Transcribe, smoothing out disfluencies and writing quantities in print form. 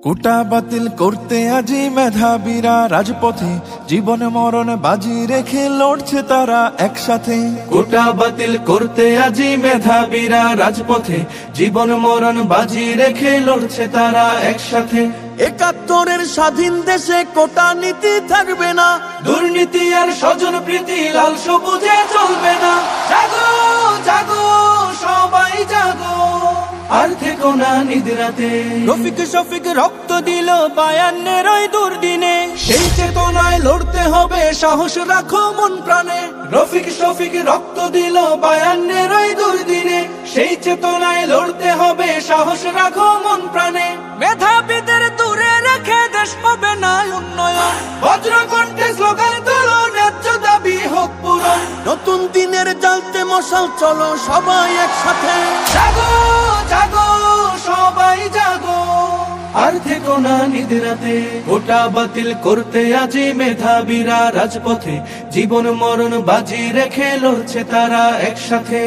কোটা বাতিল করতে আজি মেধাবীরা রাজপথে, জীবন মরণ বাজি রেখে লড়ছে তারা একসাথে। কোটা বাতিল করতে আজি মেধাবীরা রাজপথে, জীবন মরণ বাজি রেখে লড়ছে তারা একসাথে। ৭১-এর স্বাধীন দেশে কোটা নীতি থাকবে না, দুর্নীতি আর স্বজন প্রীতি লাল সবুজে চলবে না। জাগো জাগো সবাই জাগো, আর থেকো না নিদ্রাতে। রফিক শফিক রক্ত দিল ৫২-এর ওই দুর্দিনে, সেই চেতনায় লড়তে হবে, সাহস রাখো মন প্রাণে। রফিক শফিক রক্ত দিল ৫২-এর ওই দুর্দিনে, সেই চেতনায় লড়তে হবে, সাহস রাখো মন প্রাণে। মেধাবীদের দূরে রেখে দেশ হবে না উন্নয়ন, বজ্রকণ্ঠে স্লোগান তোলো, ন্যায্য দাবি হোক পূরণ। নতুন দিনের জ্বালতে মশাল, চলো সবাই একসাথে। জাগো জাগো সবাই জাগো, আর থেকো না নিদ্রাতে। কোটা বাতিল করতে আজি মেধাবীরা রাজপথে, জীবন মরণ বাজি রেখে লড়ছে তারা একসাথে।